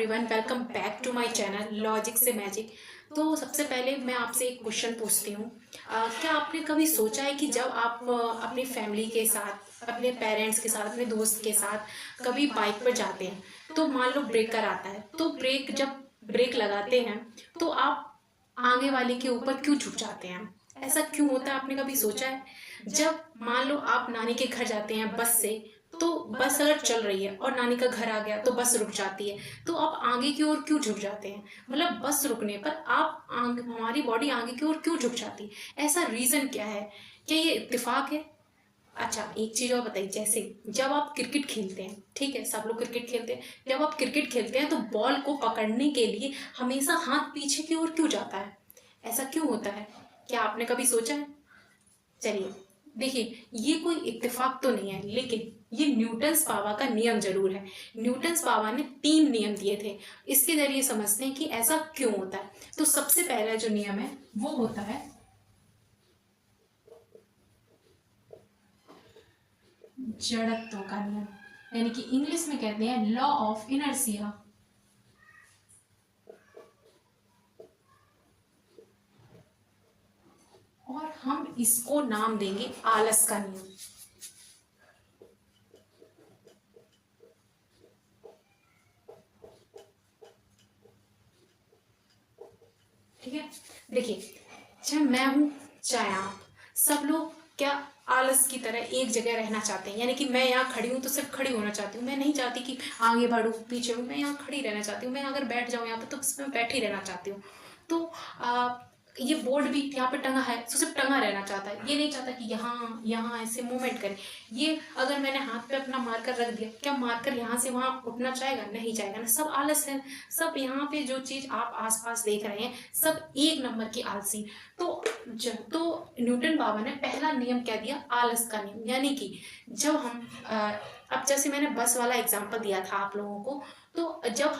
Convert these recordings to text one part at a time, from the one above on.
Everyone, welcome back to my channel logic से magic. तो सबसे पहले मैं आपसे एक क्वेश्चन पूछती हूँ। क्या आपने कभी सोचा है कि जब आप अपनी फैमिली के साथ, अपने पेरेंट्स के साथ, अपने दोस्त के साथ कभी बाइक पर जाते हैं, तो मान लो ब्रेकर आता है, तो जब ब्रेक लगाते हैं तो आप आगे वाले के ऊपर क्यों झुक जाते हैं? ऐसा क्यों होता है, आपने कभी सोचा है? जब मान लो आप नानी के घर जाते हैं बस से, तो बस अगर चल रही है और नानी का घर आ गया तो बस रुक जाती है, तो आप आगे की ओर क्यों झुक जाते हैं? मतलब बस रुकने पर आप हमारी बॉडी आगे की ओर क्यों झुक जाती है? ऐसा रीजन क्या है? क्या ये इत्तेफाक है? अच्छा, एक चीज और बताइए। जैसे जब आप क्रिकेट खेलते हैं, ठीक है, सब लोग क्रिकेट खेलते हैं, जब आप क्रिकेट खेलते हैं तो बॉल को पकड़ने के लिए हमेशा हाथ पीछे की ओर क्यों जाता है? ऐसा क्यों होता है? क्या आपने कभी सोचा है? चलिए देखिए, ये कोई इत्तेफाक तो नहीं है, लेकिन ये न्यूटन्स पावा का नियम जरूर है। न्यूटन्स पावा ने 3 नियम दिए थे, इसके जरिए समझते हैं कि ऐसा क्यों होता है। तो सबसे पहला जो नियम है वो होता है जड़त्व का नियम, यानी कि इंग्लिश में कहते हैं लॉ ऑफ इनर्शिया। और हम इसको नाम देंगे आलस का नियम। ठीक है, देखिए, चाहे मैं हूं चाहे आप, सब लोग क्या आलस की तरह एक जगह रहना चाहते हैं। यानी कि मैं यहाँ खड़ी हूँ तो सिर्फ खड़ी होना चाहती हूँ, मैं नहीं चाहती कि आगे बढ़ूँ पीछे हूँ, मैं यहाँ खड़ी रहना चाहती हूँ। मैं अगर बैठ जाऊँ यहाँ पे तो बस मैं बैठी रहना चाहती हूँ। तो ये बोर्ड भी यहाँ पे टंगा है तो सिर्फ टंगा रहना चाहता है, ये नहीं चाहता कि यहाँ यहाँ ऐसे मूवमेंट करे। ये अगर मैंने हाथ पे अपना मार्कर रख दिया, क्या मार्कर यहाँ से वहाँ उठना चाहेगा? नहीं चाहेगा ना। सब आलस है। सब यहाँ पे जो चीज आप आसपास देख रहे हैं, सब एक नंबर की आलसी। तो न्यूटन बाबा ने पहला नियम क्या दिया? आलस का नियम। यानी कि जब हम अब जैसे मैंने बस वाला एग्जांपल दिया था आप लोगों को, तो जब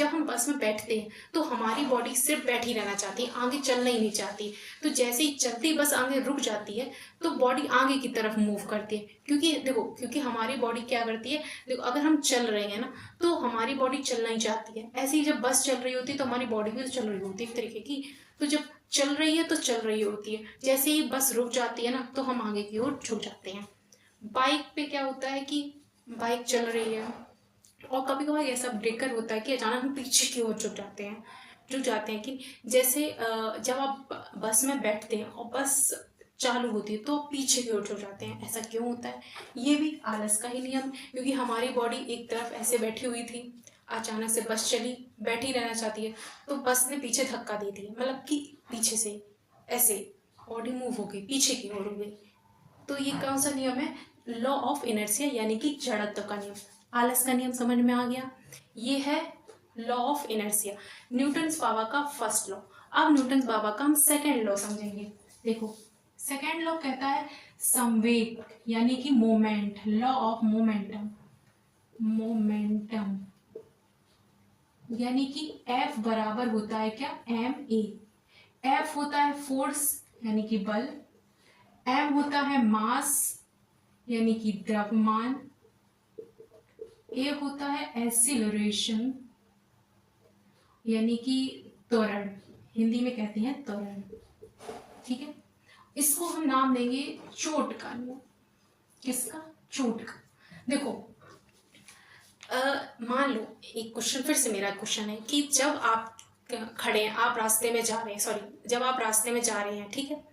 हम बस में बैठते हैं तो हमारी बॉडी सिर्फ बैठी रहना चाहती है, आगे चलना ही नहीं चाहती। तो जैसे ही चलती बस आगे रुक जाती है तो बॉडी आगे की तरफ मूव करती है। क्योंकि हमारी बॉडी क्या करती है, देखो, अगर हम चल रहे हैं ना तो हमारी बॉडी चलना ही चाहती है। ऐसे ही जब बस चल रही होती है तो हमारी बॉडी भी तो चल रही होती है एक तरीके की। तो जब चल रही है तो चल रही होती है, जैसे ही बस रुक जाती है ना तो हम आगे की ओर झुक जाते हैं। बाइक पे क्या होता है कि बाइक चल रही है और कभी कभार ऐसा ब्रेकर होता है कि अचानक हम पीछे की ओर झुक जाते हैं कि जैसे जब आप बस में बैठते हैं और बस चालू होती है तो पीछे की ओर झुक जाते हैं। ऐसा क्यों होता है? ये भी आलस का ही नियम, क्योंकि हमारी बॉडी एक तरफ ऐसे बैठी हुई थी, अचानक से बस चली, बैठी रहना चाहती है तो बस ने पीछे धक्का दे दिया, मतलब कि पीछे से ऐसे बॉडी मूव हो गई, पीछे की ओर हो गई। तो ये कौन सा नियम है? लॉ ऑफ इनर्शिया, यानी कि जड़त्व का नियम। आलस का नियम समझ में आ गया। ये है law of inertia, Newton's power का फर्स्ट लॉ। अब न्यूटन्स पावर का हम सेकेंड लॉ समझेंगे। देखो, सेकेंड लॉ कहता है संवेग, यानी कि मोमेंट, लॉ ऑफ मोमेंटम। यानी कि F बराबर होता है क्या? ma। F होता है फोर्स, यानी कि बल। m होता है मास, यानी कि द्रव्यमान। a होता है एक्सीलरेशन, यानी कि त्वरण, हिंदी में कहते हैं त्वरण। ठीक है, इसको हम नाम देंगे चोट का नियम। किसका? चोट का। देखो, मान लो एक क्वेश्चन, फिर से मेरा क्वेश्चन है कि जब आप खड़े हैं, आप रास्ते में जा रहे हैं, जब आप रास्ते में जा रहे हैं, ठीक है,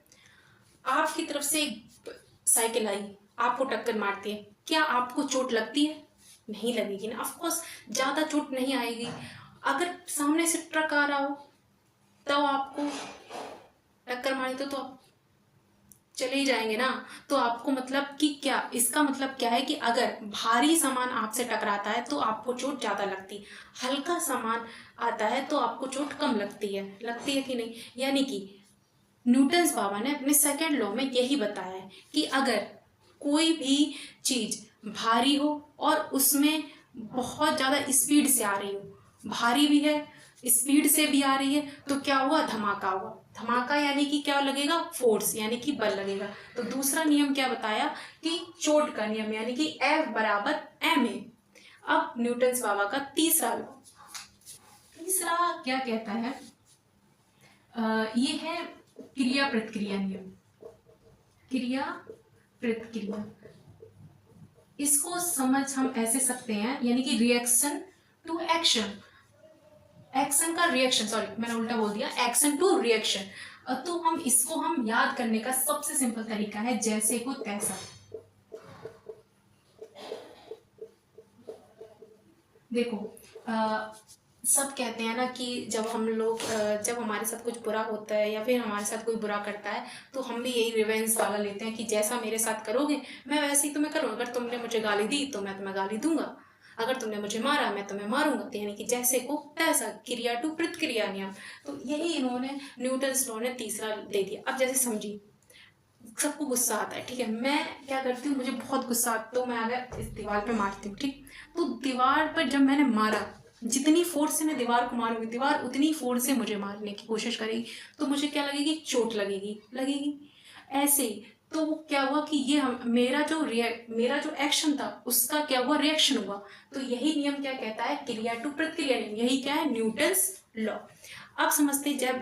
आपकी तरफ से एक साइकिल आई, आपको टक्कर मारती है, क्या आपको चोट लगती है? नहीं लगेगी ना। ऑफ कोर्स ज्यादा चोट नहीं आएगी। अगर सामने से ट्रक आ रहा हो तब आपको टक्कर मारी तो आप चले ही जाएंगे ना। तो आपको मतलब कि क्या, इसका मतलब क्या है कि अगर भारी सामान आपसे टकराता है तो आपको चोट ज्यादा लगती है, हल्का सामान आता है तो आपको चोट कम लगती है कि नहीं? यानी कि न्यूटन्स बाबा ने अपने सेकेंड लॉ में यही बताया है कि अगर कोई भी चीज भारी हो और उसमें बहुत ज्यादा स्पीड से आ रही हो, भारी भी है, स्पीड से भी आ रही है, तो क्या हुआ? धमाका हुआ। धमाका यानी कि क्या लगेगा? फोर्स, यानी कि बल लगेगा। तो दूसरा नियम क्या बताया कि चोट का नियम, यानी कि F बराबर ma। अब न्यूटन्स बाबा का तीसरा लॉ, तीसरा क्या कहता है, ये है क्रिया प्रतिक्रिया नियम। क्रिया प्रतिक्रिया, इसको समझ हम ऐसे सकते हैं, यानी कि रिएक्शन टू एक्शन, एक्शन का रिएक्शन, सॉरी मैंने उल्टा बोल दिया, एक्शन टू रिएक्शन। तो हम इसको हम याद करने का सबसे सिंपल तरीका है जैसे को तैसा। देखो सब कहते हैं ना कि जब हम लोग जब हमारे साथ कुछ बुरा होता है या फिर हमारे साथ कोई बुरा करता है तो हम भी यही रिवेंज वाला लेते हैं कि जैसा मेरे साथ करोगे मैं वैसे ही तुम्हें करूँगा। अगर तुमने मुझे गाली दी तो मैं तुम्हें गाली दूंगा, अगर तुमने मुझे मारा मैं तुम्हें मारूंगा। तो यानी कि जैसे को तैसा, क्रिया टू प्रतिक्रिया नियम। तो यही इन्होंने न्यूटन्स लॉ ने तीसरा दे दिया। अब जैसे समझिए, सबको गुस्सा आता है, ठीक है, मैं क्या करती हूँ, मुझे बहुत गुस्सा आता तो मैं अगर इस दीवार पे मारती हूँ, ठीक, तो दीवार पर जब मैंने मारा, जितनी फोर्स से मैं दीवार को मारूंगी दीवार उतनी फोर्स से मुझे मारने की कोशिश करेगी, तो मुझे क्या लगेगी, चोट लगेगी। ऐसे ही तो वो क्या हुआ कि ये मेरा जो एक्शन था उसका क्या हुआ, रिएक्शन हुआ। तो यही नियम क्या कहता है, क्रिया टू प्रतिक्रिया नियम। यही क्या है, न्यूटन्स लॉ। अब समझते हैं,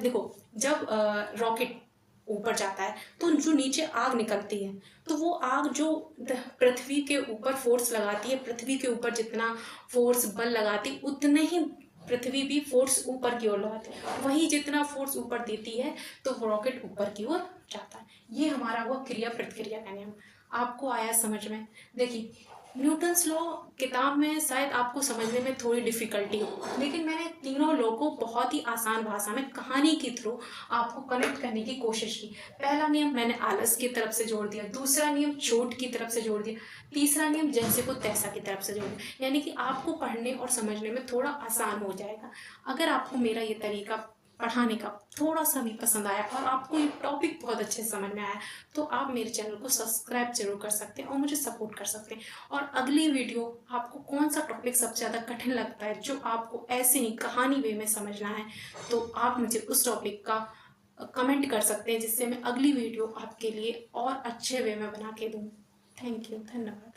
जब रॉकेट ऊपर जाता है तो जो नीचे आग निकलती है, तो वो आग जो पृथ्वी के ऊपर फोर्स लगाती है, पृथ्वी के ऊपर जितना फोर्स बल लगाती उतने ही पृथ्वी भी फोर्स ऊपर की ओर लगाती है, वही जितना फोर्स ऊपर देती है तो वो रॉकेट ऊपर की ओर जाता है। ये हमारा हुआ क्रिया प्रतिक्रिया का नियम। आपको आया समझ में? देखिए न्यूटन्स लॉ किताब में शायद आपको समझने में थोड़ी डिफिकल्टी हो, लेकिन मैंने तीनों लॉ को बहुत ही आसान भाषा में कहानी के थ्रू आपको कनेक्ट करने की कोशिश की। पहला नियम मैंने आलस की तरफ से जोड़ दिया, दूसरा नियम चोट की तरफ से जोड़ दिया, तीसरा नियम जैसे को तैसा की तरफ से जोड़ दिया। यानी कि आपको पढ़ने और समझने में थोड़ा आसान हो जाएगा। अगर आपको मेरा ये तरीका पढ़ाने का थोड़ा सा भी पसंद आया और आपको ये टॉपिक बहुत अच्छे से समझ में आया तो आप मेरे चैनल को सब्सक्राइब जरूर कर सकते हैं और मुझे सपोर्ट कर सकते हैं। और अगली वीडियो आपको कौन सा टॉपिक सबसे ज़्यादा कठिन लगता है, जो आपको ऐसे ही कहानी वे में समझना है, तो आप मुझे उस टॉपिक का कमेंट कर सकते हैं, जिससे मैं अगली वीडियो आपके लिए और अच्छे वे में बना के दूँ। थैंक यू, धन्यवाद।